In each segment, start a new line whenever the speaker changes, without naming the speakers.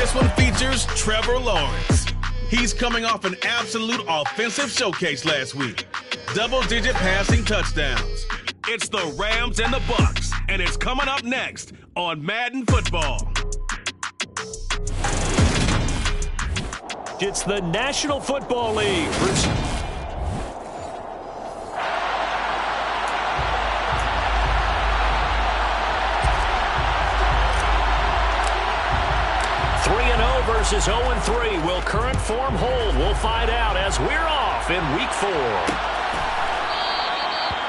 This one features Trevor Lawrence. He's coming off an absolute offensive showcase last week. Double-digit passing touchdowns. It's the Rams and the Bucs, and it's coming up next on Madden Football.
It's the National Football League. Versus 0-3. Will current form hold? We'll find out as we're off in Week 4.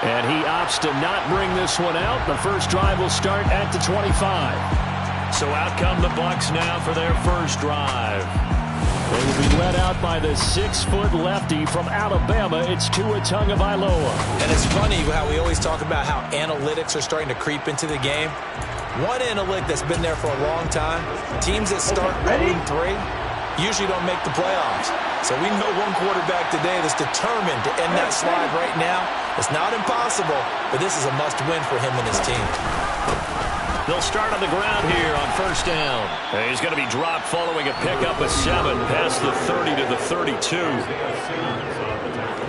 And he opts to not bring this one out. The first drive will start at the 25. So out come the Bucs now for their first drive. They will be led out by the 6-foot lefty from Alabama. It's Tua Tagovailoa.
And it's funny how we always talk about how analytics are starting to creep into the game. One analytic that's been there for a long time, teams that start 0-3 usually don't make the playoffs. So we know one quarterback today that's determined to end that slide right now. It's not impossible, but this is a must-win for him and his team.
They'll start on the ground here on first down. He's going to be dropped following a pickup of 7 past the 30 to the 32.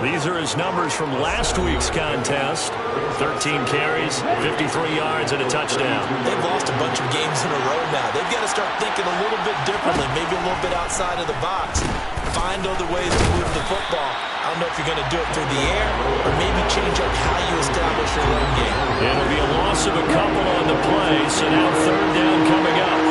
These are his numbers from last week's contest. 13 carries, 53 yards, and a touchdown.
They've lost a bunch of games in a row now. They've got to start thinking a little bit differently, maybe a little bit outside of the box. Find other ways to move the football. I don't know if you're going to do it through the air or maybe change up how you establish your run game.
It'll be a loss of a couple on the play, so now third down coming up.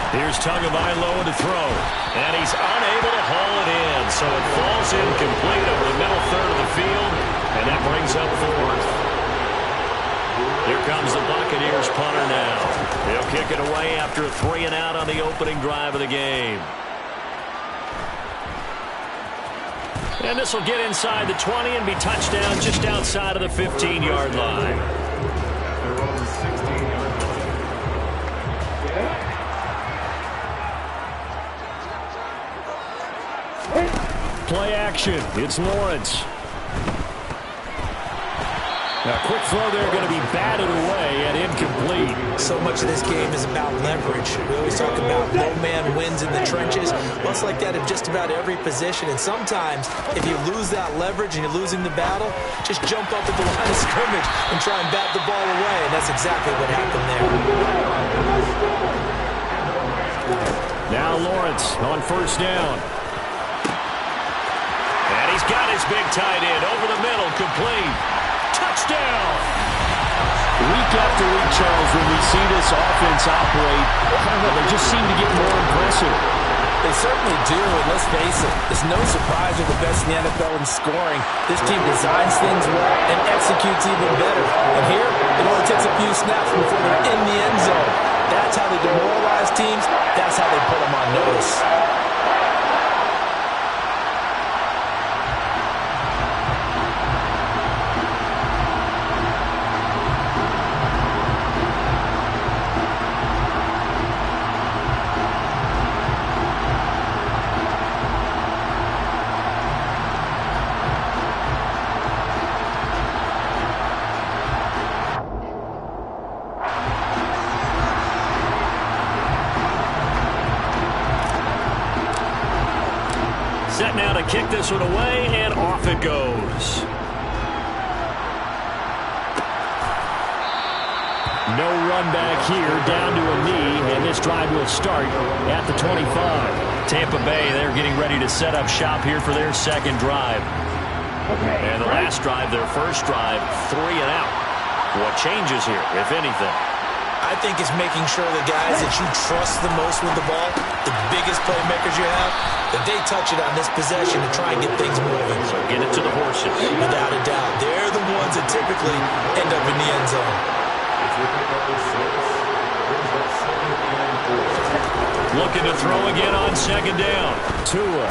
Here's Tagovailoa to throw, and he's unable to haul it in, so it falls incomplete over the middle third of the field, and that brings up fourth. Here comes the Buccaneers punter now. He'll kick it away after a 3-and-out on the opening drive of the game. And this will get inside the 20 and be touchdown just outside of the 15-yard line. Play action. It's Lawrence. A quick throw there going to be batted away and incomplete.
So much of this game is about leverage. We always talk about no man wins in the trenches. Well, it's like that in just about every position. And sometimes, if you lose that leverage and you're losing the battle, just jump up at the line of scrimmage and try and bat the ball away. And that's exactly what happened there.
Now Lawrence on first down. And he's got his big tight end over the middle, complete. Touchdown!
Week after week, Charles, when we see this offense operate, they just seem to get more impressive.
They certainly do, and let's face it, it's no surprise they're the best in the NFL in scoring. This team designs things well and executes even better. And here, it only takes a few snaps before they're in the end zone. That's how they demoralize teams. That's how they put them on notice.
Set now to kick this one away, and off it goes. No run back here, down to a knee, and this drive will start at the 25. Tampa Bay, they're getting ready to set up shop here for their second drive. And the last drive, their first drive, 3-and-out. What changes here, if anything?
I think it's making sure the guys that you trust the most with the ball, the biggest playmakers you have, that they touch it on this possession to try and get things moving.
So get it to the horses.
Without a doubt. They're the ones that typically end up in the end zone.
Looking to throw again on second down. Tua.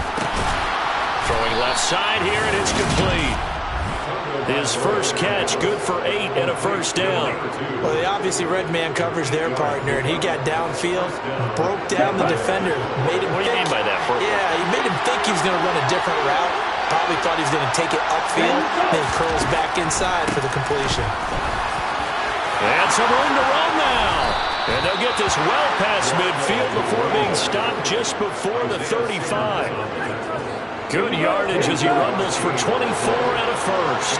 Throwing left side here, and it's complete. His first catch, good for 8 and a first down.
Well, they obviously read man coverage their partner, and he got downfield, broke down the defender, made him
What do you mean by that, Bert?
Yeah, he made him think he was going to run a different route. Probably thought he was going to take it upfield, then curls back inside for the completion.
And some room to run now. And they'll get this well past midfield before being stopped just before the 35. Good yardage as he rumbles for 24 out of first.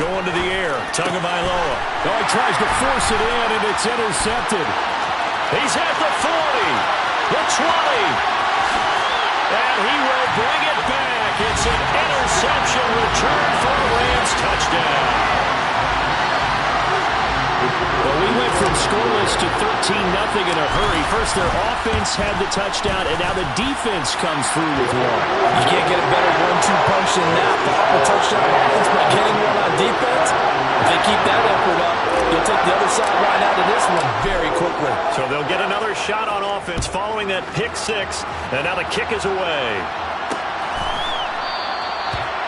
Going to the air, Tagovailoa.
Oh, he tries to force it in, and it's intercepted.
He's at the 40, the 20. And he will bring it back. It's an interception return for a Rams touchdown.
Well, we went from scoreless to 13-0 in a hurry. First, their offense had the touchdown, and now the defense comes through with one.
You can't get a better 1-2 punch than that. The touchdown offense by getting one on defense. If they keep that effort up, you'll take the other sideline out of this one very quickly.
So they'll get another shot on offense following that pick six, and now the kick is away.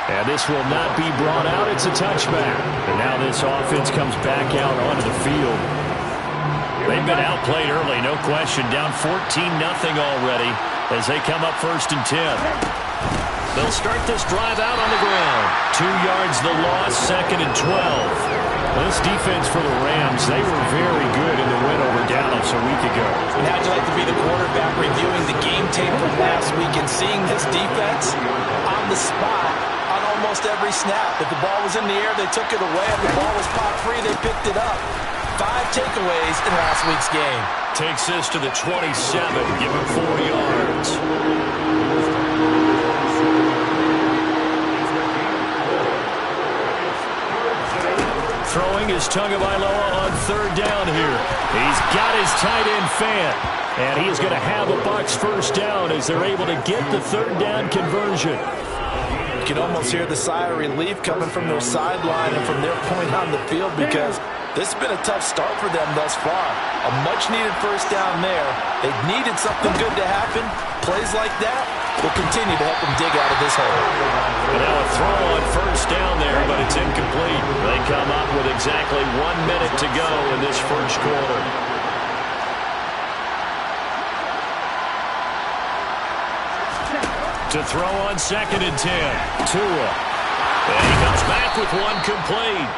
And this will not be brought out. It's a touchback. And now this offense comes back out onto the field.
They've been outplayed early, no question. Down 14-0 already as they come up 1st and 10. They'll start this drive out on the ground. 2 yards the loss, 2nd and 12.
This defense for the Rams, they were very good in the win over Dallas a week ago.
And how'd you like to be the quarterback reviewing the game tape from last week and seeing this defense on the spot on almost every snap? If the ball was in the air, they took it away. If the ball was pop free, they picked it up. 5 takeaways in last week's game.
Takes this to the 27, give him 4 yards.
Throwing is Tagovailoa on 3rd down here. He's got his tight end Fant. And he's going to have a Bucs 1st down as they're able to get the 3rd down conversion.
You can almost hear the sigh of relief coming from their sideline and from their point on the field because this has been a tough start for them thus far. A much-needed 1st down there. They needed something good to happen. Plays like that will continue to help them dig out of this hole.
And now a throw on 1st down there, but it's incomplete. They come up with exactly 1 minute to go in this 1st quarter. To throw on 2nd and 10. Tua. And he comes back with one complete.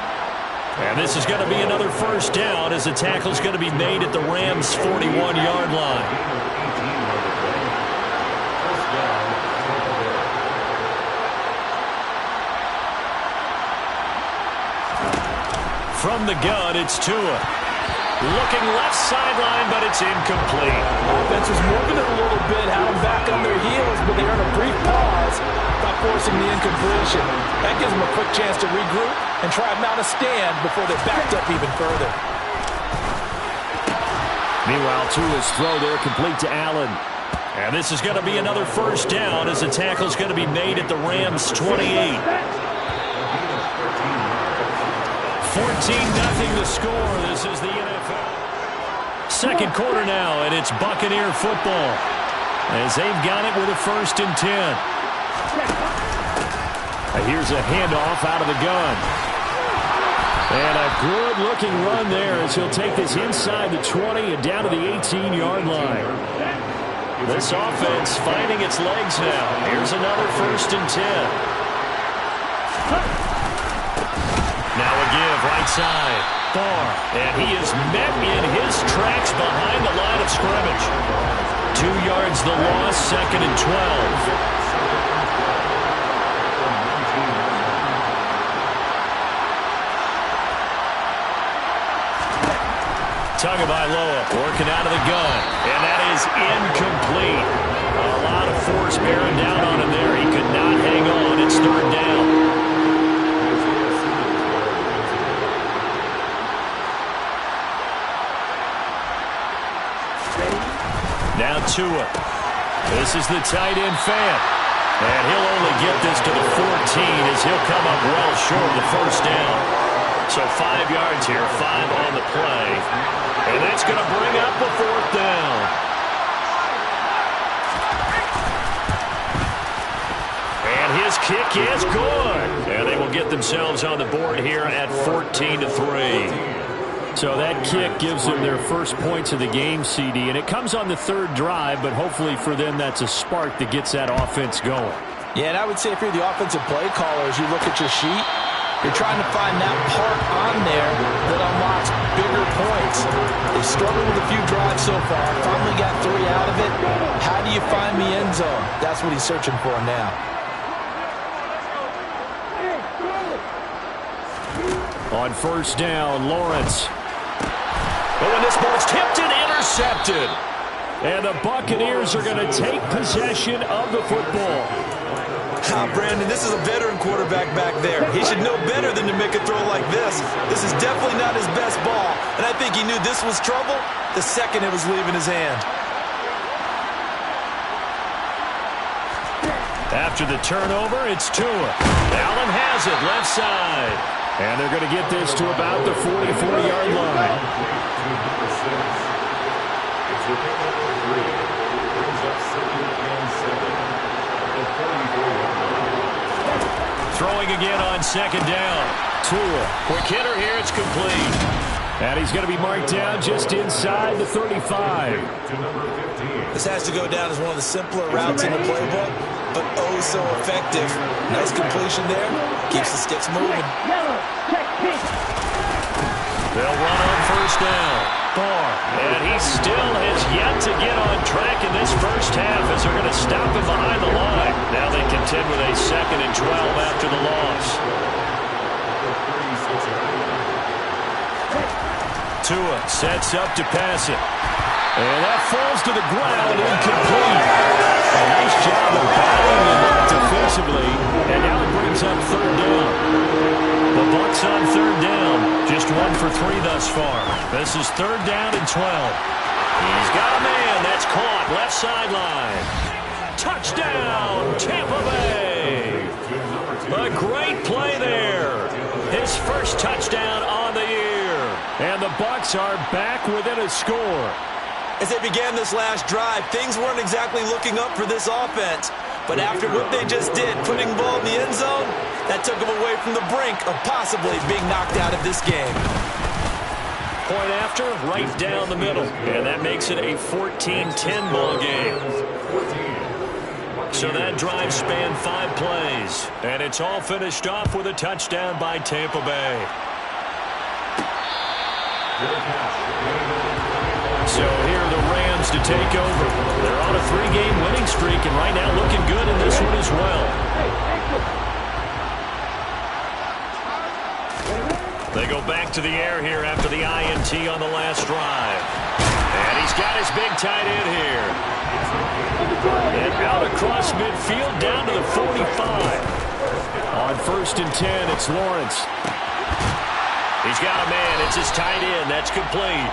And this is going to be another 1st down as the tackle is going to be made at the Rams' 41-yard line. From the gun, it's Tua. Looking left sideline, but it's incomplete.
Offense was moving it a little bit, had them back on their heels, but they earned a brief pause by forcing the incompletion. That gives them a quick chance to regroup and try and mount a stand before they backed up even further.
Meanwhile, Tua's throw there complete to Allen.
And this is going to be another 1st down as the tackle is going to be made at the Rams' 28. 14-0 the score. This is the NFL. 2nd quarter now, and it's Buccaneer football as they've got it with a 1st and 10.
Here's a handoff out of the gun. And a good-looking run there as he'll take this inside the 20 and down to the 18-yard line. This offense finding its legs now. Here's another 1st and 10.
Now a give, right side. Barr. And he is met in his tracks behind the line of scrimmage. 2 yards the loss, 2nd and 12. Tagovailoa working out of the gun. And that is incomplete. A lot of force bearing down on him there. He could not hang on. It's 3rd down. Now Tua. This is the tight end Fant. And he'll only get this to the 14 as he'll come up well short of the 1st down. So 5 yards here, 5 on the play. And that's going to bring up the 4th down. And his kick is good. And they will get themselves on the board here at 14-3.
So that kick gives them their first points of the game, CD, and it comes on the 3rd drive, but hopefully for them that's a spark that gets that offense going.
Yeah, and I would say if you're the offensive play caller, as you look at your sheet, You're trying to find that part on there that unlocks bigger points. They've struggled with a few drives so far. Finally got 3 out of it. How do you find the end zone? That's what he's searching for now.
On first down, Lawrence.
Oh, and this ball's tipped and intercepted.
And the Buccaneers are going to take possession of the football.
Brandon, this is a veteran quarterback back there. He should know better than to make a throw like this. This is definitely not his best ball, and I think he knew this was trouble the second it was leaving his hand.
After the turnover, it's Tua. Allen has it, left side. And they're going to get this to about the 44-yard line. Throwing again on second down. Tua.
Quick hitter here. It's complete.
And he's going to be marked down just inside the 35.
This has to go down as one of the simpler routes in the playbook, but oh so effective. Nice completion there. Keeps the sticks moving.
They'll run on first down.
Barr.
And he still has yet to get on track in this first half as they're going to stop him behind the line. Now they contend with a 2nd and 12 after the loss.
Tua sets up to pass it. And that falls to the ground, incomplete. A nice job of battling the net defensively. And now it brings up third down. The Bucs on third down. Just 1 for 3 thus far. This is 3rd down and 12.
He's got a man. That's caught. Left sideline. Touchdown, Tampa Bay.
A great play there. His first touchdown on the year. And the Bucs are back within a score.
As they began this last drive, things weren't exactly looking up for this offense. But after what they just did, putting the ball in the end zone, that took them away from the brink of possibly being knocked out of this game.
Point after, right down the middle. And that makes it a 14-10 ball game. So that drive spanned 5 plays. And it's all finished off with a touchdown by Tampa Bay. So here are the Rams to take over. They're on a 3-game winning streak, and right now looking good in this one as well. They go back to the air here after the INT on the last drive. And he's got his big tight end here. And out across midfield down to the 45. On 1st and 10, it's Lawrence. He's got a man. It's his tight end. That's complete.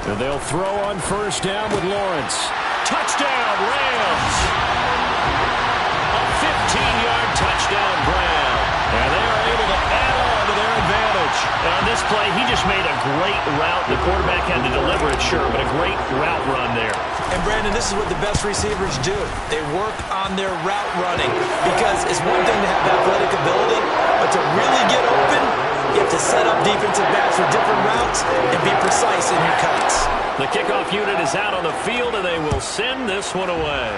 And they'll throw on first down with Lawrence. Touchdown, Rams! A 15-yard touchdown grab. And they are able to add on to their advantage.
And on this play, he just made a great route. The quarterback had to deliver it, sure, but a great route run there.
And, Brandon, this is what the best receivers do. They work on their route running. Because it's one thing to have athletic ability, but to really get open, you have to set up defensive backs for different routes and be precise in your cuts.
The kickoff unit is out on the field, and they will send this one away.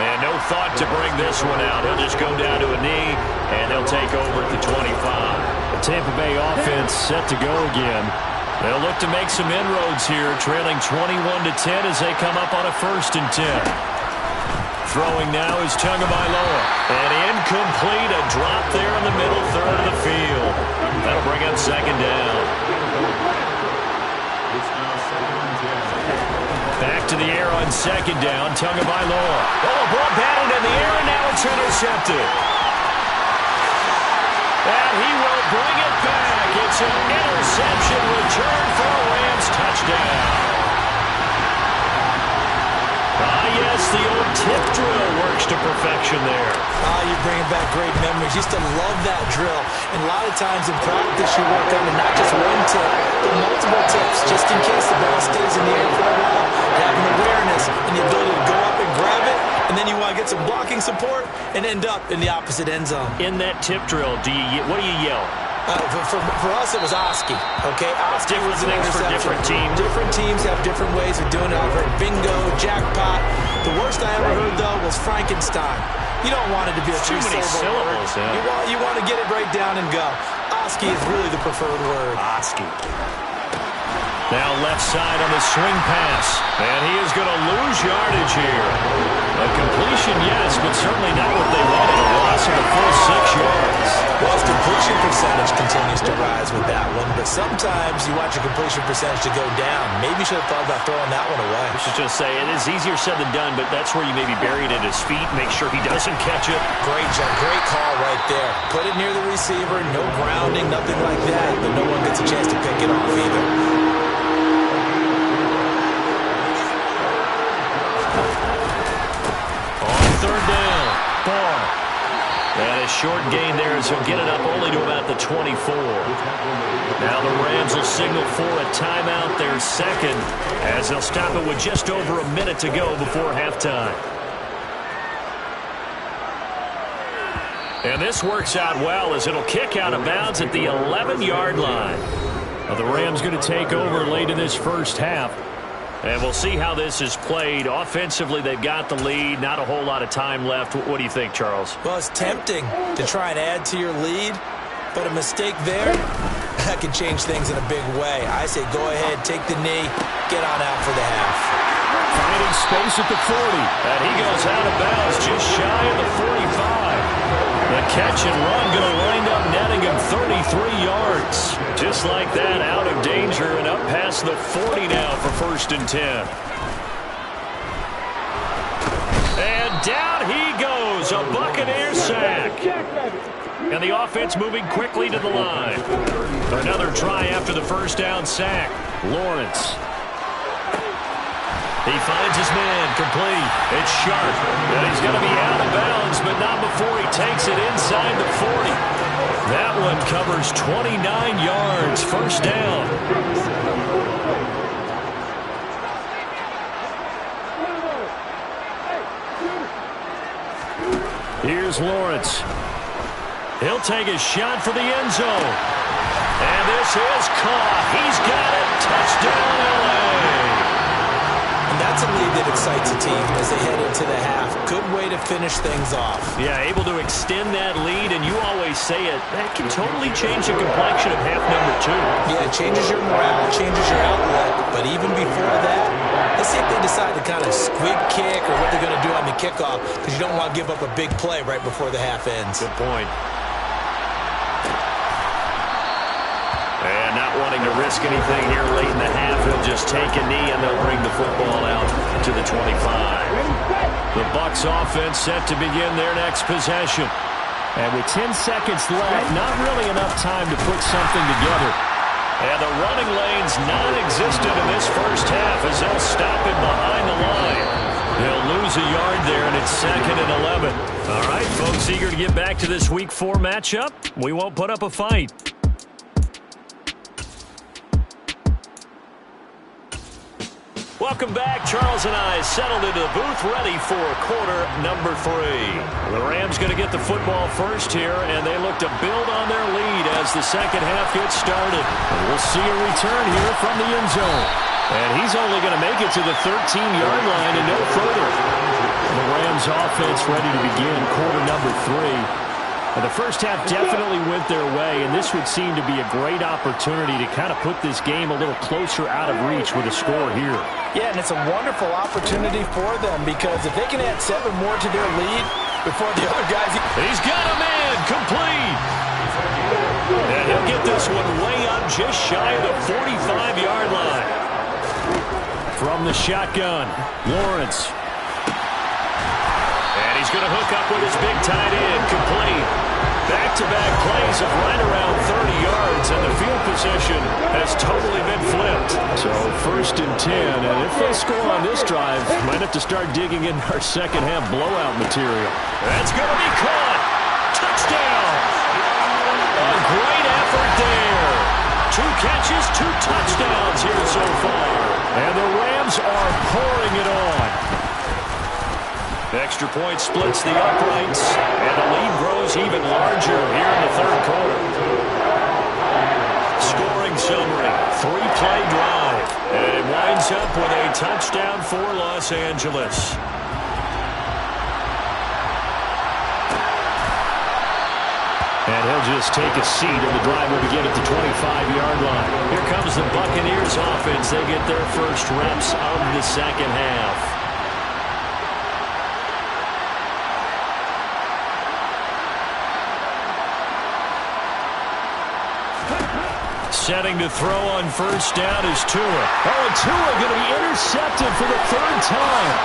And no thought to bring this one out. He'll just go down to a knee, and they'll take over at the 25. The Tampa Bay offense set to go again. They'll look to make some inroads here, trailing 21-10 as they come up on a 1st and 10. Throwing now is Tagovailoa. And incomplete, a drop there in the middle third of the field. That'll bring up 2nd down. Back to the air on 2nd down, Tagovailoa.
Oh, a ball batted in the air, and now it's intercepted.
And he will bring it back. It's an interception return for a Rams touchdown. Yes, the old tip drill works to perfection there.
You bring back great memories. Used to love that drill. And a lot of times in practice, you work on not just one tip, but multiple tips, just in case the ball stays in the air for a while. Having awareness and the ability to go up and grab it and then you want to get some blocking support and end up in the opposite end zone.
In that tip drill, what do you yell?
For us, it was Oski. Okay, Oski was an
things for
interception.
different teams.
Different teams have different ways of doing it. I've heard bingo, jackpot. The worst I ever heard, though, was Frankenstein. You don't want it to be a
too many syllables.
Yeah. You want to get it right down and go. Oski is really the preferred word.
Oski. Now left side on the swing pass. And he is going to lose yardage here. A completion, yes, but certainly not what they wanted. A loss of a full 6 yards.
Well, his completion percentage continues to rise with that one, but sometimes you want your completion percentage to go down. Maybe you should have thought about throwing that one away.
I should just say, it is easier said than done, but that's where you maybe bury it at his feet, make sure he doesn't catch it.
Great job, great call right there. Put it near the receiver, no grounding, nothing like that, but no one gets a chance to pick it off either.
Third down, Barr. And a short gain there as he'll get it up only to about the 24. Now the Rams will signal for a timeout, their second, as they'll stop it with just over a minute to go before halftime. And this works out well as it'll kick out of bounds at the 11-yard line. Now the Rams going to take over late in this first half. And we'll see how this is played. Offensively, they've got the lead. Not a whole lot of time left. What do you think, Charles?
Well, it's tempting to try and add to your lead, but a mistake there, that can change things in a big way. I say go ahead, take the knee, get on out for the half.
Finding space at the 40. And he goes out of bounds just shy of the 45. The catch and run going to wind up netting him 33 yards. Just like that, out of danger and up past the 40 now for 1st and 10. And down he goes, a Buccaneer sack. And the offense moving quickly to the line. Another try after the first down sack. Lawrence. He finds his man, complete. It's Sharp. And he's going to be out of bounds, but not before he takes it inside the 40. That one covers 29 yards, 1st down. Here's Lawrence. He'll take a shot for the end zone. And this is caught. He's got it. Touchdown, LA.
That's a lead that excites a team as they head into the half. Good way to finish things off.
Yeah, able to extend that lead, and you always say it, that can totally change the complexion of half number 2.
Yeah, it changes your morale, changes your outlook, but even before that, let's see if they decide to kind of squib kick or what they're going to do on the kickoff, because you don't want to give up a big play right before the half ends.
Good point. And not wanting to risk anything here late in the half, he'll just take a knee and they'll bring the football out to the 25. The Bucs offense set to begin their next possession.
And with 10 seconds left, not really enough time to put something together.
And the running lane's non-existent in this first half as they'll stop him behind the line. They'll lose a yard there, and it's 2nd and 11. All right, folks, eager to get back to this Week 4 matchup. We won't put up a fight. Welcome back. Charles and I settled into the booth ready for quarter number 3. The Rams going to get the football first here, and they look to build on their lead as the second half gets started. And we'll see a return here from the end zone. And he's only going to make it to the 13-yard line and no further. The Rams offense ready to begin quarter number 3. And the first half definitely went their way, and this would seem to be a great opportunity to kind of put this game a little closer out of reach with a score here.
Yeah, and it's a wonderful opportunity for them because if they can add 7 more to their lead before the other guys...
He's got a man, complete! And he'll get this one way up just shy of the 45-yard line. From the shotgun, Lawrence. And he's going to hook up with his big tight end, complete. Back-to-back plays of right around 30 yards, and the field position has totally been flipped.
So 1st and 10, and if they score on this drive, might have to start digging in our second half blowout material.
That's going to be caught. Touchdown. A great effort there. 2 catches, 2 touchdowns here so far.
And the Rams are pouring it on.
Extra point splits the uprights, and the lead grows even larger here in the third quarter. Scoring summary, 3-play drive, and it winds up with a touchdown for Los Angeles. And he'll just take a seat, and the drive will begin at the 25-yard line. Here comes the Buccaneers offense. They get their first reps of the second half. Setting to throw on first down is Tua. Oh, and Tua going to be intercepted for the third time.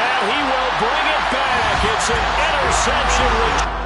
And he will bring it back. It's an interception.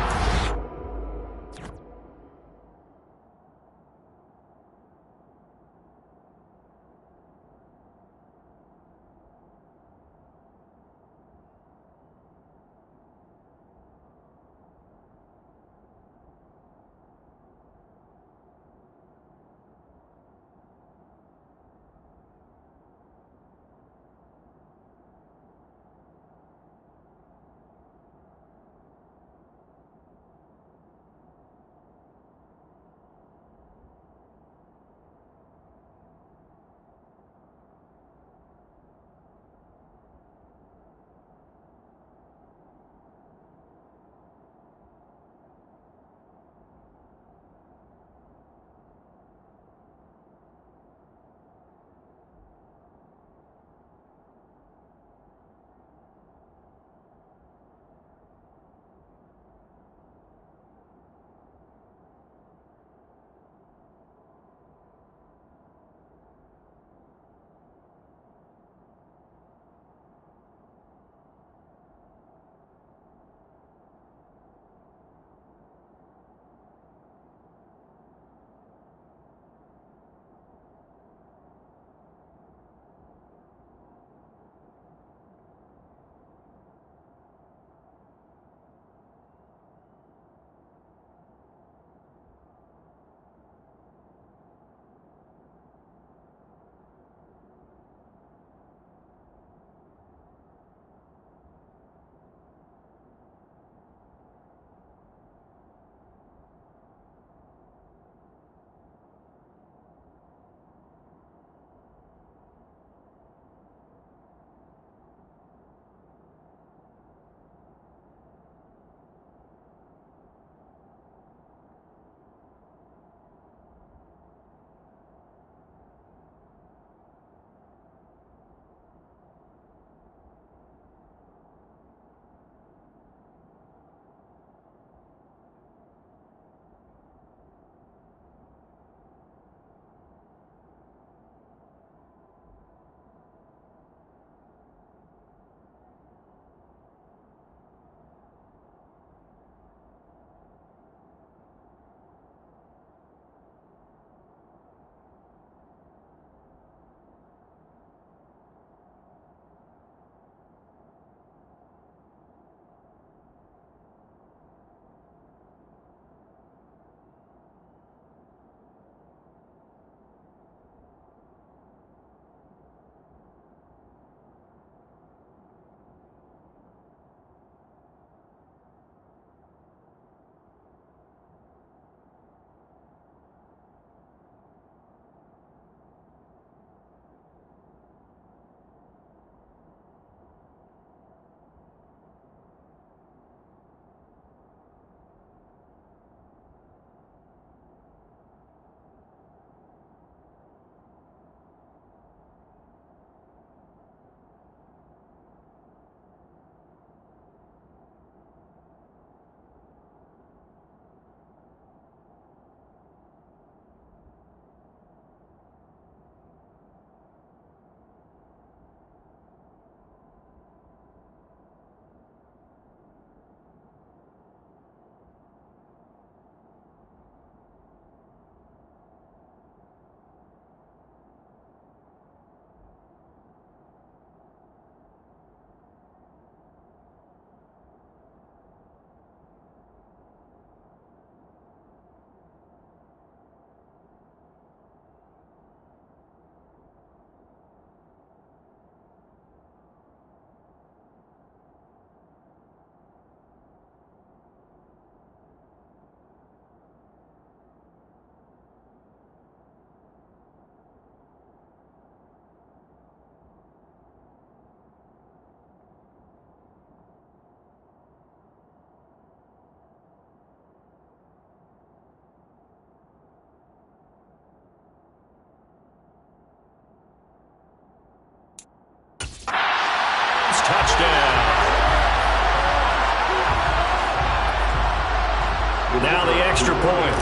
Now the extra point.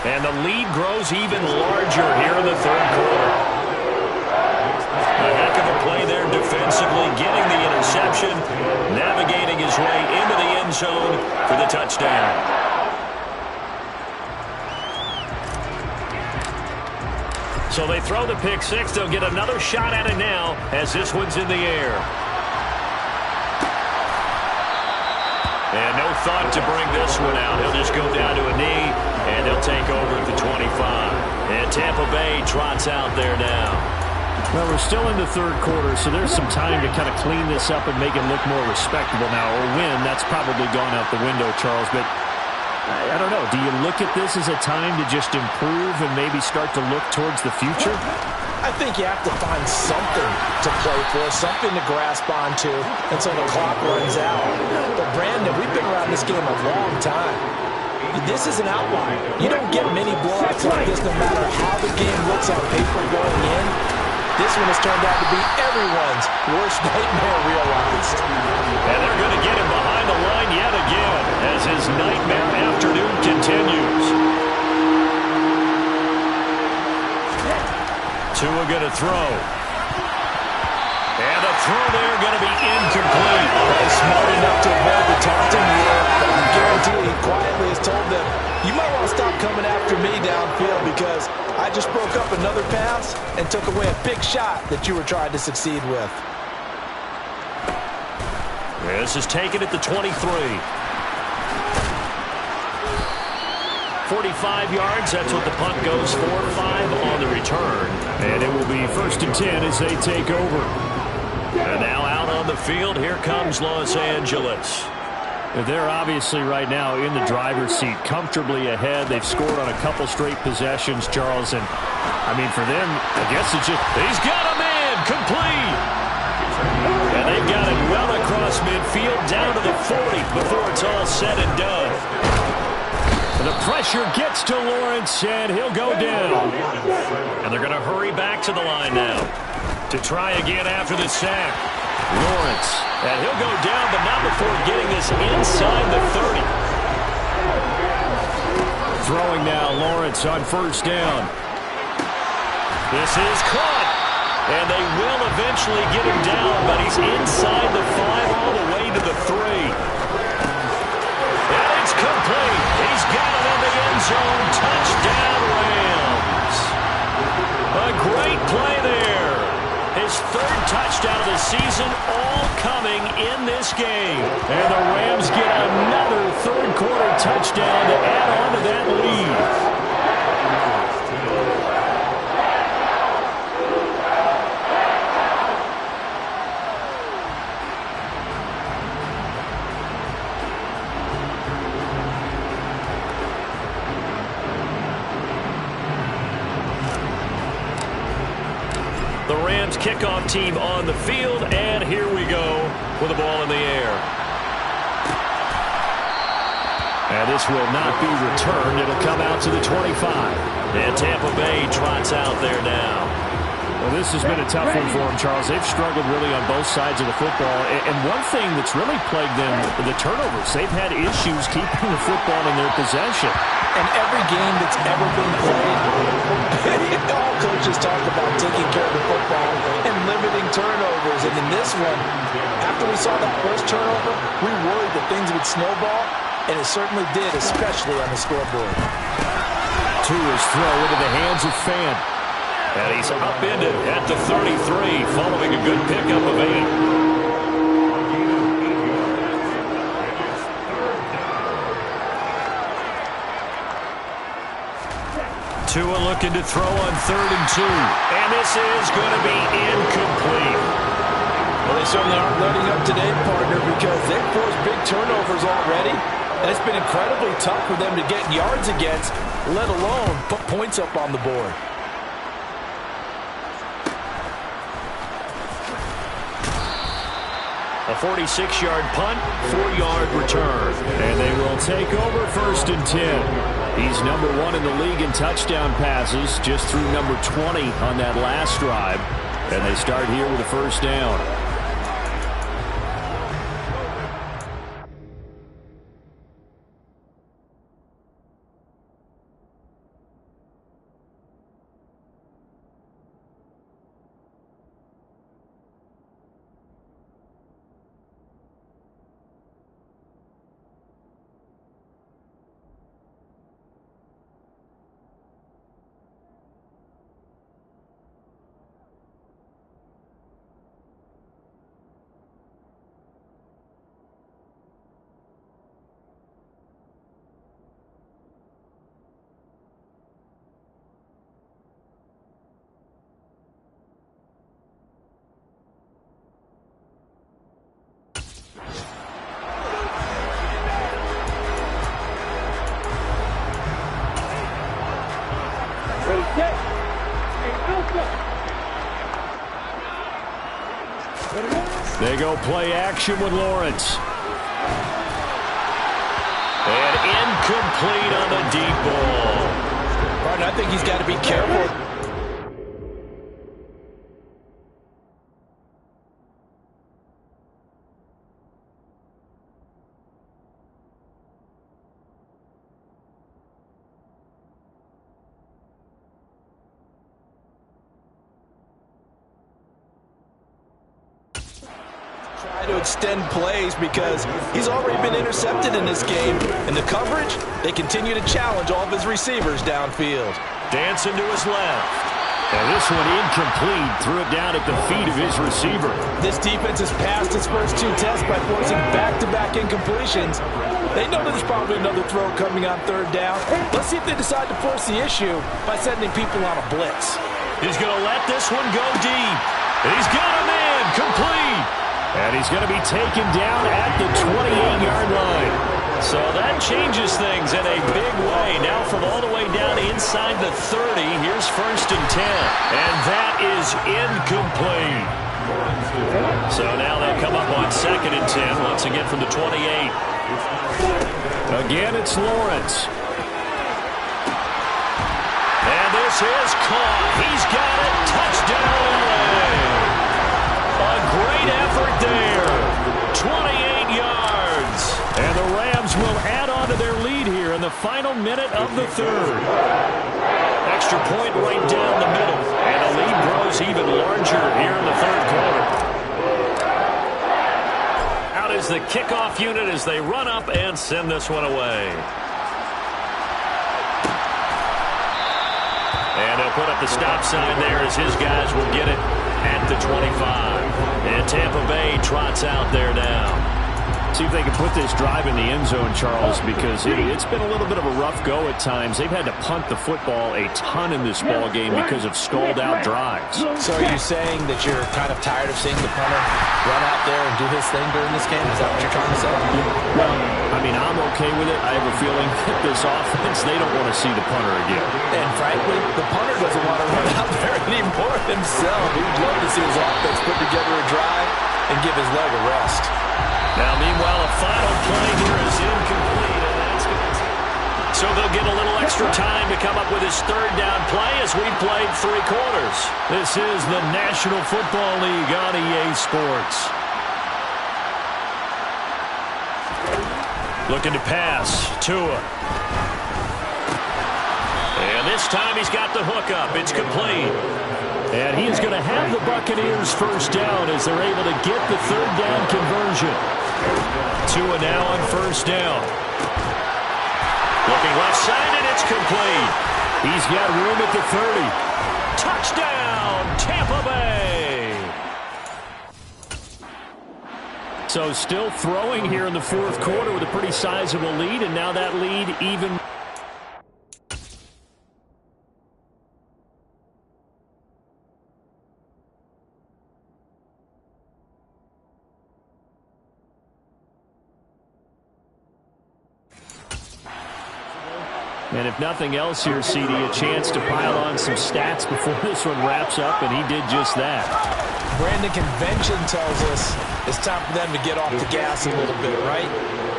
And the lead grows even larger here in the third quarter. A heck of a play there defensively, getting the interception, navigating his way into the end zone for the touchdown. So they throw the pick six. They'll get another shot at it now as this one's in the air. And no thought to bring this one out. He'll just go down to a knee, and they'll take over at the 25. And Tampa Bay trots out there now.
Well, we're still in the third quarter, so there's some time to kind of clean this up and make it look more respectable now. Or win, that's probably gone out the window, Charles. But I don't know. Do you look at this as a time to just improve and maybe start to look towards the future?
I think you have to find something to play for, something to grasp onto until the clock runs out. But, Brandon, we've been around this game a long time. This is an outlier. You don't get many blowouts like this no matter how the game looks on paper going in. This one has turned out to be everyone's worst nightmare realized.
And they're going to get him behind the line yet again as his nightmare afternoon continues. Tua going to throw. And the throw there going to be incomplete.
Smart enough to avoid the taunting here. I guarantee he quietly has told them, you might want to stop coming after me downfield because I just broke up another pass and took away a big shot that you were trying to succeed with.
This is taken at the 23. 45 yards, that's what the punt goes for. 5 on the return. And it will be 1st and 10 as they take over. And now out on the field, here comes Los Angeles.
They're obviously right now in the driver's seat, comfortably ahead. They've scored on a couple straight possessions, Charles. And, I mean, for them, I guess it's just...
He's got a man, complete! And they've got it well across midfield, down to the 40 before it's all said and done.
The pressure gets to Lawrence, and he'll go down.
And they're going to hurry back to the line now to try again after the sack. Lawrence, and he'll go down, but not before getting this inside the 30.
Throwing now, Lawrence on 1st down.
This is caught, and they will eventually get him down, but he's inside the 5 all the way to the 3. And it's complete. He's got it in the end zone. Touchdown, Rams. A great play there. His 3rd touchdown of the season, all coming in this game.
And the Rams get another third-quarter touchdown to add on to that lead.
The Rams kickoff team on the field, and here we go with the ball in the air.
And this will not be returned. It'll come out to the 25.
And Tampa Bay trots out there now.
Well, this has been a tough one for them, Charles. They've struggled really on both sides of the football. And one thing that's really plagued them, the turnovers. They've had issues keeping the football in their possession.
And every game that's ever been played, all coaches talk about taking care of the football and limiting turnovers. And in this one, after we saw that first turnover, we worried that things would snowball, and it certainly did, especially on the scoreboard.
Tua's throw into the hands of Fant.
And he's upended at the 33, following a good pickup of 8. Tua looking to throw on 3rd and 2. And this is going to be incomplete.
Well, they certainly aren't letting up today, partner, because they've forced big turnovers already. And it's been incredibly tough for them to get yards against, let alone put points up on the board.
A 46-yard punt, 4-yard return.
And they will take over 1st and 10. He's number 1 in the league in touchdown passes, just threw number 20 on that last drive. And they start here with a 1st down. They go play action with Lawrence. And incomplete on the deep ball.
Pardon, I think he's got to be careful. To extend plays because he's already been intercepted in this game. In the coverage, they continue to challenge all of his receivers downfield.
Dancing to his left. And this one incomplete. Threw it down at the feet of his receiver.
This defense has passed its first 2 tests by forcing back-to-back incompletions. They know there's probably another throw coming on 3rd down. Let's see if they decide to force the issue by sending people on a blitz.
He's going to let this one go deep. He's got a man complete. And he's going to be taken down at the 28-yard line. So that changes things in a big way. Now from all the way down inside the 30, here's 1st and 10. And that is incomplete. So now they'll come up on 2nd and 10, once again from the 28. Again, it's Lawrence. And this is caught. He's got it. Touchdown. A great effort there. 28 yards. And the Rams will add on to their lead here in the final minute of the 3rd. Extra point right down the middle. And the lead grows even larger here in the 3rd quarter. Out is the kickoff unit as they run up and send this one away. And they'll put up the stop sign there as his guys will get it at the 25. And Tampa Bay trots out there now. See if they can put this drive in the end zone, Charles, because it's been a little bit of a rough go at times. They've had to punt the football a ton in this ball game because of stalled-out drives.
So are you saying that you're kind of tired of seeing the punter run out there and do his thing during this game? Is that what you're trying to say?
Well, I mean, I'm okay with it. I have a feeling that this offense, they don't want to see the punter again.
And frankly, the punter doesn't want to run out there anymore himself. He'd love to see his offense put together a drive and give his leg a rest.
Now, meanwhile, a final play here is incomplete. And that's so they'll get a little extra time to come up with his 3rd down play as we played 3 quarters. This is the National Football League on EA Sports. Looking to pass. Tua. And this time he's got the hook up. It's complete. And he is going to have the Buccaneers 1st down as they're able to get the 3rd down conversion. Tua now on 1st down. Looking left side, and it's complete. He's got room at the 30. Touchdown, Tampa Bay. So still throwing here in the 4th quarter with a pretty sizable lead, and now that lead even. And if nothing else here, CD, a chance to pile on some stats before this one wraps up, and he did just that.
Brandon, convention tells us it's time for them to get off the gas a little bit, right?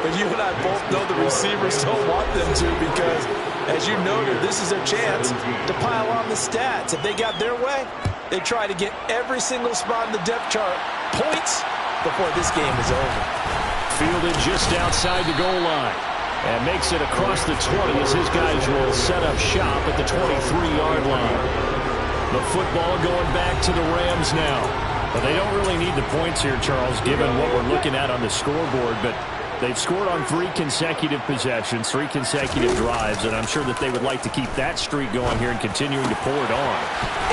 But you and I both know the receivers don't want them to because, as you noted, this is their chance to pile on the stats. If they got their way, they try to get every single spot in the depth chart points before this game is over.
Fielded just outside the goal line. And makes it across the 20 as his guys will set up shop at the 23-yard line. The football going back to the Rams now. But they don't really need the points here, Charles, given what we're looking at on the scoreboard. But they've scored on 3 consecutive possessions, 3 consecutive drives, and I'm sure that they would like to keep that streak going here and continuing to pour it on.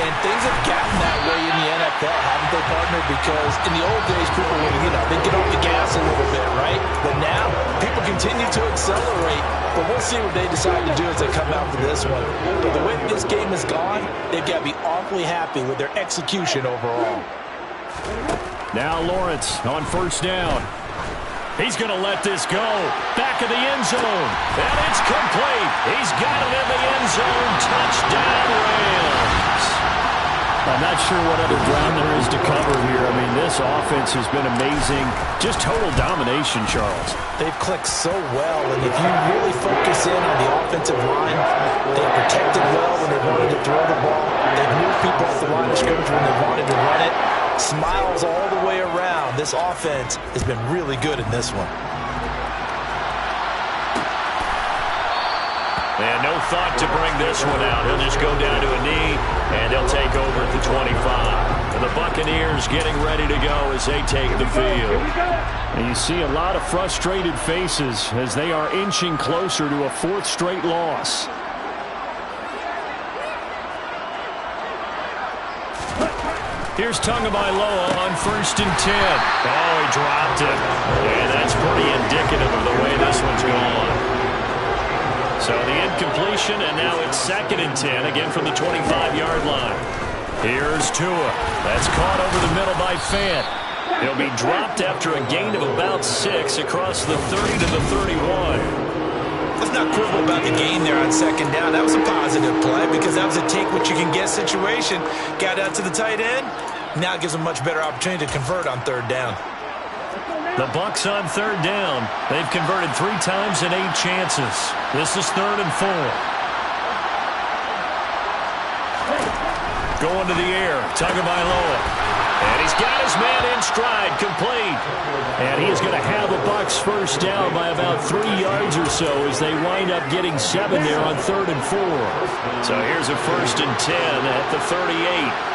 And things have gotten that way in the NFL, haven't they, partner? Because in the old days, people would, they'd get off the gas a little bit, right? But now, people continue to accelerate. But we'll see what they decide to do as they come out for this one. But the way this game has gone, they've got to be awfully happy with their execution overall.
Now Lawrence on 1st down. He's going to let this go. Back of the end zone. And it's complete. He's got it in the end zone. Touchdown, Rams. I'm not sure what other ground there is to cover here. I mean, this offense has been amazing. Just total domination, Charles.
They've clicked so well, and if you really focus in on the offensive line, they protected well when they wanted to throw the ball. They've moved people off the line of scrimmage when they wanted to run it. Smiles all the way around. This offense has been really good in this one.
And no thought to bring this one out. He'll just go down to a knee, and he'll take over at the 25. And the Buccaneers getting ready to go as they take the field.
And you see a lot of frustrated faces as they are inching closer to a fourth straight loss. Here's Tagovailoa on 1st and 10.
Oh, he dropped it. And that's pretty indicative of the way this one's gone. So the incompletion, and now it's 2nd and 10, again from the 25-yard line.
Here's Tua. That's caught over the middle by Fant.
He'll be dropped after a gain of about 6 across the 30 to the 31.
Let's not quibble about the gain there on 2nd down. That was a positive play because that was a take-what-you-can-get situation. Got out to the tight end. Now it gives them a much better opportunity to convert on 3rd down.
The Bucs on 3rd down. They've converted 3 times in 8 chances. This is 3rd and 4. Going to the air. Tagovailoa.
And he's got his man in stride, complete.
And he is going to have the Bucs first down by about 3 yards or so as they wind up getting 7 there on 3rd and 4.
So here's a 1st and 10 at the 38.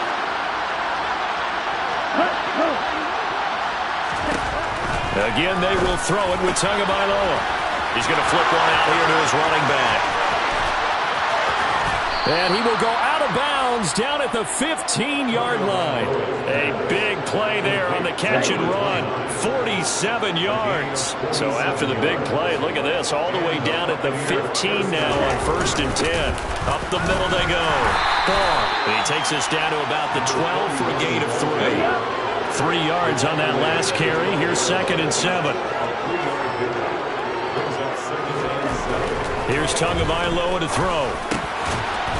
Again, they will throw it with Tagovailoa.
He's going to flip one out here to his running back.
And he will go out of bounds down at the 15-yard line.
A big play there on the catch and run. 47 yards.
So after the big play, look at this. All the way down at the 15 now on 1st and 10.
Up the middle they go. And he takes us down to about the 12 for a gain of 3.
3 yards on that last carry. Here's 2nd and 7. Here's Tagovailoa to throw.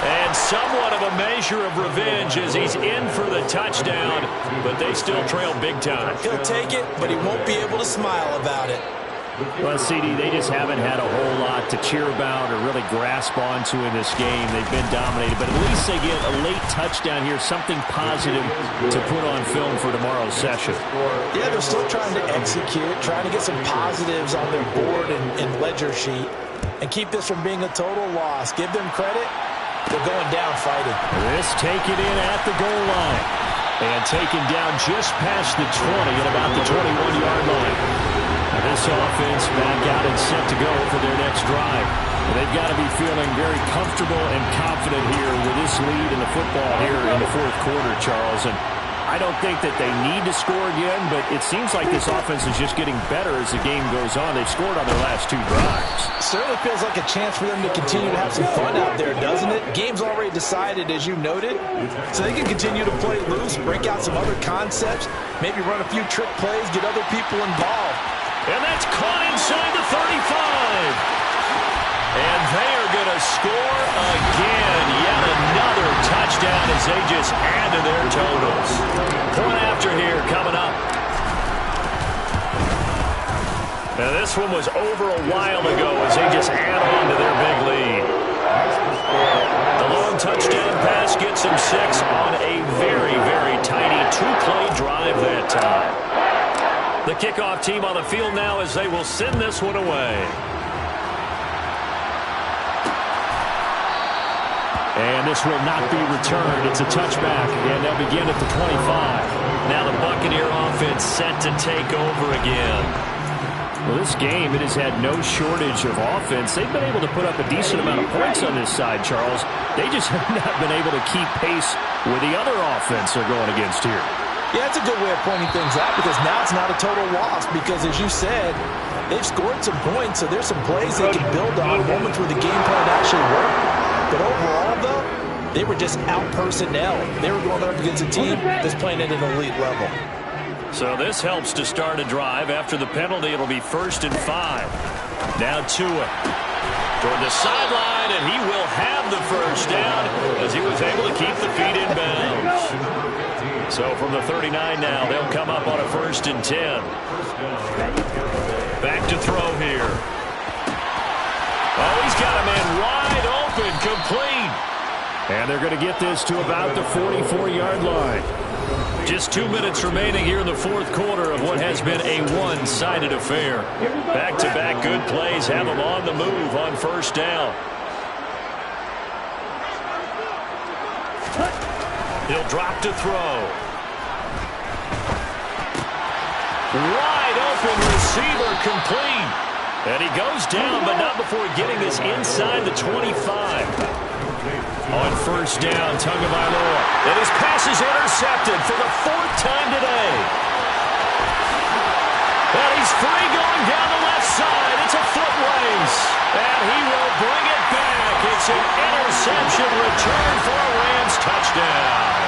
And somewhat of a measure of revenge as he's in for the touchdown, but they still trail big time.
He'll take it, but he won't be able to smile about it.
Well, CD, they just haven't had a whole lot to cheer about or really grasp onto in this game. They've been dominated, but at least they get a late touchdown here, something positive to put on film for tomorrow's session.
Yeah, they're still trying to execute, trying to get some positives on their board and ledger sheet, and keep this from being a total loss. Give them credit. They're going down fighting.
This taken in at the goal line. And taken down just past the 20 at about the 21-yard line. This offense back out and set to go for their next drive. They've got to be feeling very comfortable and confident here with this lead in the football here in the 4th quarter, Charles. And I don't think that they need to score again, but it seems like this offense is just getting better as the game goes on. They've scored on their last 2 drives.
Certainly feels like a chance for them to continue to have some fun out there, doesn't it? Game's already decided, as you noted, so they can continue to play loose, break out some other concepts, maybe run a few trick plays, get other people involved.
And that's caught inside the 35. And they are going to score again. Yet another touchdown as they just add to their totals. Point after here coming up. Now this one was over a while ago as they just add on to their big lead. The long touchdown pass gets them 6 on a very, very tiny 2-play drive that time. The kickoff team on the field now as they will send this one away.
And this will not be returned. It's a touchback, and they'll begin at the 25.
Now the Buccaneer offense set to take over again.
Well, this game, it has had no shortage of offense. They've been able to put up a decent amount of points on this side, Charles. They just have not been able to keep pace with the other offense they're going against here.
Yeah, that's a good way of pointing things out because now it's not a total loss because, as you said, they've scored some points, so there's some plays they can build on, moments where the game plan actually worked. But overall, though, they were just out-personnel. They were going up against a team that's playing at an elite level.
So this helps to start a drive. After the penalty, it'll be 1st and 5. Now Tua toward the sideline, and he will have the first down as he was able to keep the feet in bounds. So from the 39 now, they'll come up on a 1st and 10. Back to throw here. Oh, he's got a man wide open, complete. And they're going to get this to about the 44-yard line. Just 2 minutes remaining here in the 4th quarter of what has been a one-sided affair. Back-to-back good plays have them on the move on 1st down. He'll drop to throw. Wide open receiver, complete. And he goes down, but not before getting this inside the 25. On 1st down, Tagovailoa. And his pass is intercepted for the 4th time today. And he's free going down the left side. It's a foot race. And he will bring it back. It's an interception return for a Rams touchdown.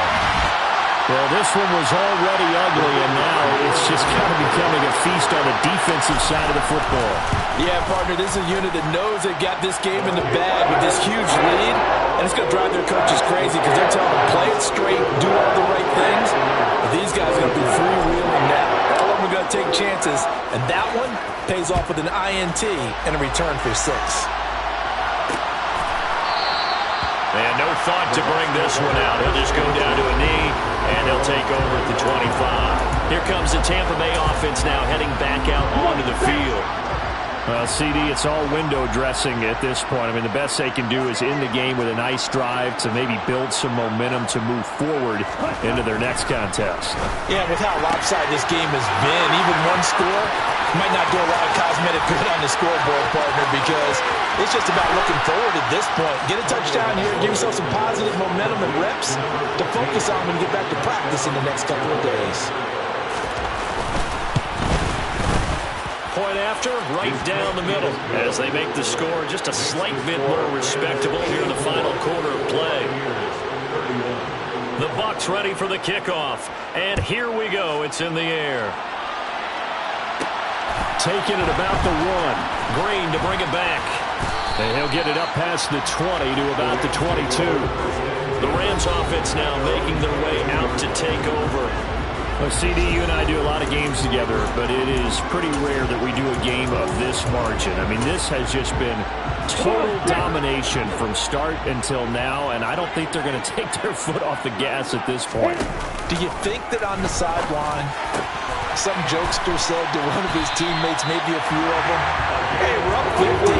Well, this one was already ugly, and now it's just kind of becoming a feast on the defensive side of the football.
Yeah, partner, this is a unit that knows they've got this game in the bag with this huge lead, and it's going to drive their coaches crazy because they're telling them, play it straight, do all the right things. But these guys are going to be freewheeling now. All of them are going to take chances, and that one pays off with an INT and a return for 6.
And no thought to bring this one out. He'll just go down to a knee, and he'll take over at the 25. Here comes the Tampa Bay offense now heading back out onto the field. CD, it's all window dressing at this point. I mean, the best they can do is end the game with a nice drive to maybe build some momentum to move forward into their next contest.
Yeah, with how lopsided this game has been, even one score might not do a lot of cosmetic good on the scoreboard, partner, because it's just about looking forward at this point. Get a touchdown here, give yourself some positive momentum and reps to focus on when you get back to practice in the next couple of days.
Point after, right down the middle, as they make the score just a slight bit more respectable here in the final quarter of play. The Bucs ready for the kickoff, and here we go. It's in the air. Taking it about the 1. Green to bring it back. And he'll get it up past the 20 to about the 22. The Rams offense now making their way out to take over. Well, CD, you and I do a lot of games together, but it is pretty rare that we do a game of this margin. I mean, this has just been total domination from start until now, and I don't think they're going to take their foot off the gas at this point.
Do you think that on the sideline, some jokester said to one of his teammates, maybe a few of them, hey, we're up 50.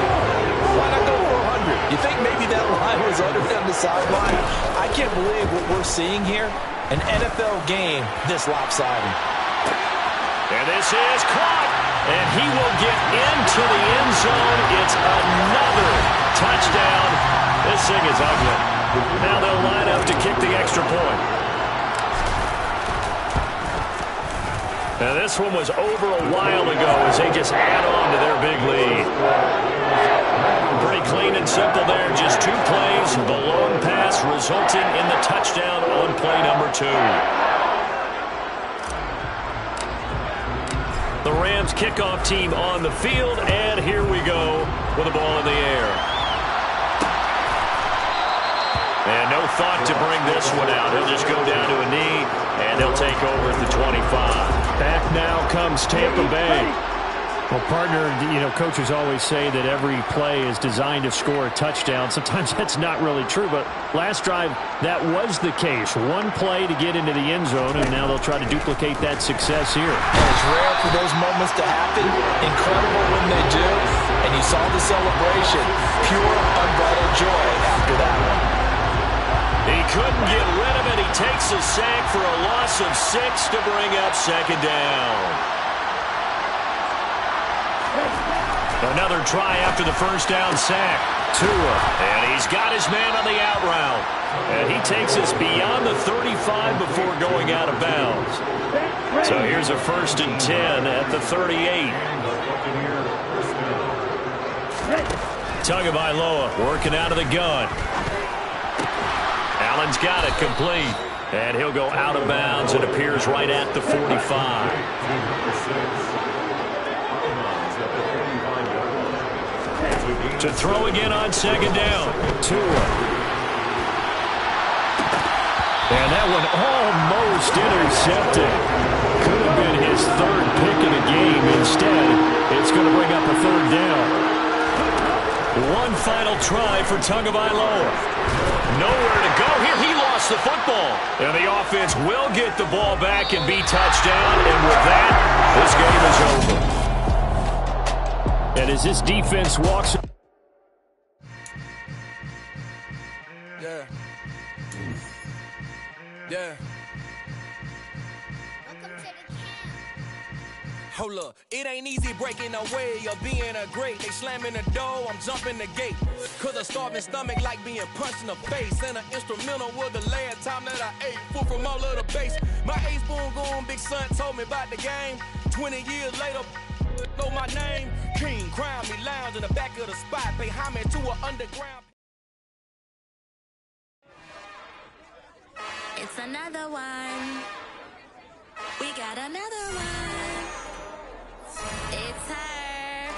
Why not go for 100? You think maybe that line was uttered on the sideline? I can't believe what we're seeing here. An NFL game this lopsided.
And this is caught. And he will get into the end zone. It's another touchdown. This thing is ugly. Now they'll line up to kick the extra point. Now this one was over a while ago as they just add on to their big lead. Pretty clean and simple there. Just 2 plays. The long pass resulting in the touchdown on play number 2. The Rams kickoff team on the field, and here we go with the ball in the air. And no thought to bring this one out. He'll just go down to a knee, and he'll take over at the 25. Back now comes Tampa Bay. Well, partner, you know, coaches always say that every play is designed to score a touchdown. Sometimes that's not really true, but last drive, that was the case. 1 play to get into the end zone, and now they'll try to duplicate that success here.
And it's rare for those moments to happen. Incredible when they do. And you saw the celebration. Pure, unbridled joy after that one.
He couldn't get rid of it. He takes a sack for a loss of 6 to bring up 2nd down. Another try after the 1st down sack. Tua. And he's got his man on the out route. And he takes us beyond the 35 before going out of bounds. So here's a 1st and 10 at the 38. Tagovailoa working out of the gun. Allen's got it complete. And he'll go out of bounds. It appears right at the 45. To throw again on second down. Tua. And that one almost intercepted. Could have been his third pick of the game. Instead, it's going to bring up a third down. One final try for Tagovailoa. Nowhere to go here. He lost the football. And the offense will get the ball back and be touchdown. And with that, this game is over. And as this defense walks...
Yeah. Hold up, it ain't easy breaking away or being a great. They slamming the door, I'm jumping the gate. Cause a starving stomach like being punched in the face. And an instrumental was the last time that I ate food from all of the base. My ace boom goon, big son told me about the game. 20 years later, know my name. King, crown me, lounge in the back of the spot. Pay homage to an underground.
It's another one. We got another one. It's her.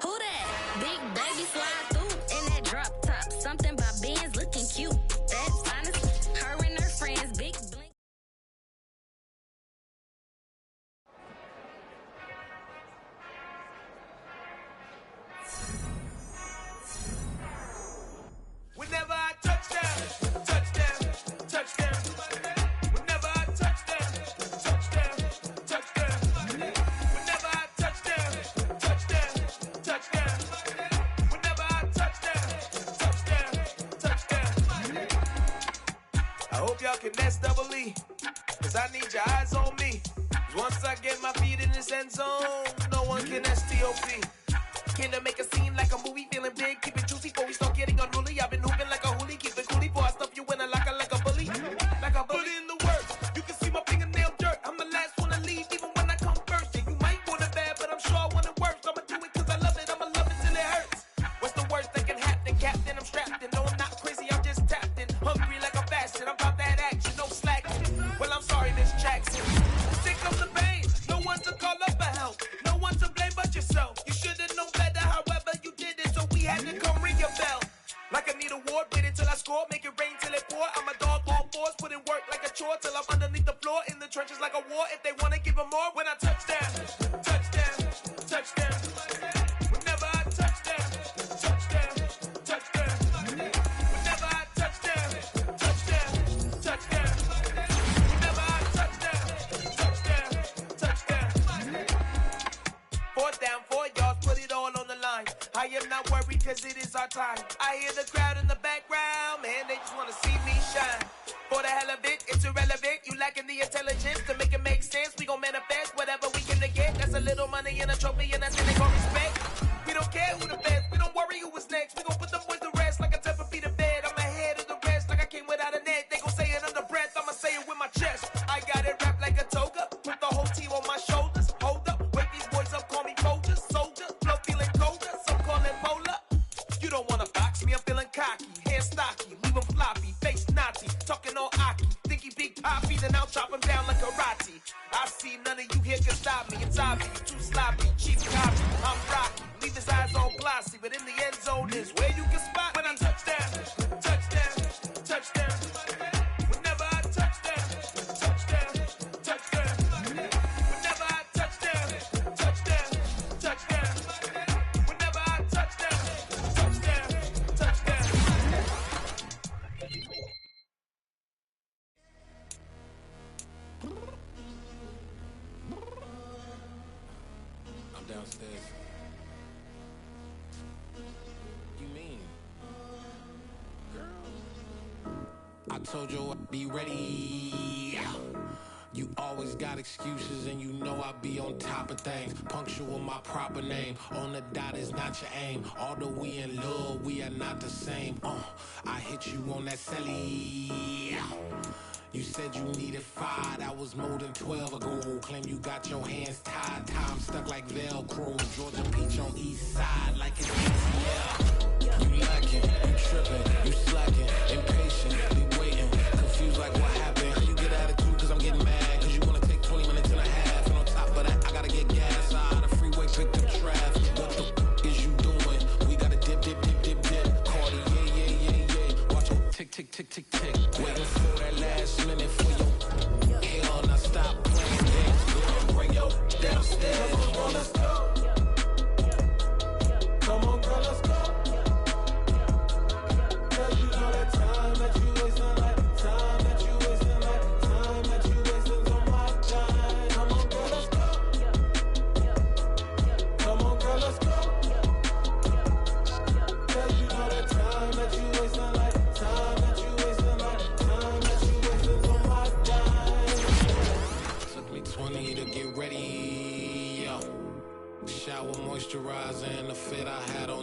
Who that? Big baby fly through in that drop top. Something about Benz looking cute. That's honest. Her and her friends, big blink.
Whenever I touchdown, touchdown, touchdown. Whenever I touchdown, touchdown, touchdown. Whenever I touchdown, touchdown, touchdown. Whenever I touchdown, touchdown, touchdown. I hope y'all can nest double E, cause I need your eyes on me. 'Cause once I get my feet in this end zone, no one can STOP. Can to make a scene like a movie, feeling big, keep it juicy before we start getting unruly. I've been hooping like a hoolie, keep it coolie before I stuff you in a locker like a bully. Like a bully. Put in the work, you can see my fingernail dirt. I'm the last one to leave, even when I come first. Yeah, you might want it bad, but I'm sure I want it worse. I'ma do it cause I love it, I'ma love it till it hurts. What's the worst that can happen, Captain? I'm strapped in, no I'm not crazy, I'm just tapped in. Hungry like a bastard, I'm about that action, no slacking. Well, I'm sorry, Miss Jackson. Sick of the pain, no one to call up for help. No one to blame but yourself. You should've known better, however you did it, so we had to come ring your bell. Like I need a ward, wait until I score, make it rain till it pour. I'm a dog, all fours, put in work like a chore till I'm underneath the floor, in the trenches like a war. If they wanna give them more, when I touchdown, touchdown, touchdown. Whenever I touchdown, touchdown, touchdown. Whenever I touchdown, touchdown, touchdown. Whenever I touchdown, touchdown, touchdown. Fourth down, 4 yards, put it all on the line. I am not worried cause it is our time. I hear the crowd in the background, man, they just wanna see me shine. For the hell of it, it's irrelevant. You lacking the intelligence to make it make sense. We gon' manifest whatever we can to get. That's a little money and a trophy and that's what they gon' respect. We don't care who the best, we don't worry who was next. We gon' put the boys to rest like a temper feet in bed. I'm ahead of the rest like I came without a net. They gon' say it under breath, I'ma say it with my chest. I got it wrapped like a toga, put the whole team on my shoulders. Hold up, wake these boys up, call me soldiers. Soldier, flow feeling colder, some call it polar. You don't wanna box me, I'm feeling cocky. Hair stocky, leave him floppy, face Nazi. Talking all Aki, think he big poppy, then I'll chop him down like karate. I see none of you here can stop me. It's obvious, you too sloppy, cheap copy. I'm rocky, leave his eyes all glossy, but in the end zone is where you can spot when I touchdown, touchdown, touchdown. Whenever I touchdown, touchdown, touchdown. Whenever I touchdown, touchdown, touchdown. Whenever I touchdown, touchdown, touchdown. I'm downstairs. You mean? Girl, I told you I'd be ready. You always got excuses and you know I be on top of things. Punctual my proper name. On the dot is not your aim. Although we in love, we are not the same. I hit you on that celly. You said you needed 5, that was more than 12 ago. Claim you got your hands tied, time stuck like Velcro. Georgia Peach on east side like it's ATL. You lacking, you tripping, you slacking, impatient, waiting, confused like what happened.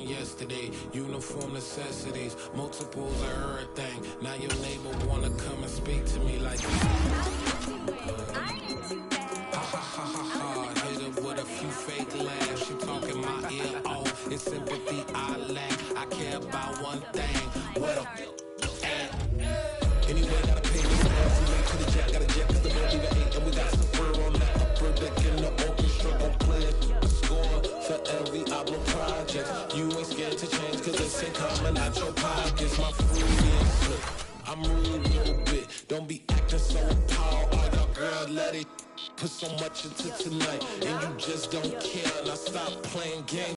on yesterday. Uniform necessities, multiples of everything. Now your neighbor wanna come and speak to me like ha ha ha ha ha. Hit her with a few fake laughs. She talking my ear off. It's sympathy I lack. I care about one thing. What a anyway, gotta pay this ass. We went to the jet, got a jet, cause the man even ate. And we got some fur on that upper deck in the orchestra. Gon' play it, score for every album project. You ain't scared to change, cause it's ain't coming out your pockets. My fruity and slip, I'm rude a little bit. Don't be acting so appalled. All y'all girl, let it put so much into tonight. And you just don't care. Now stop playing games.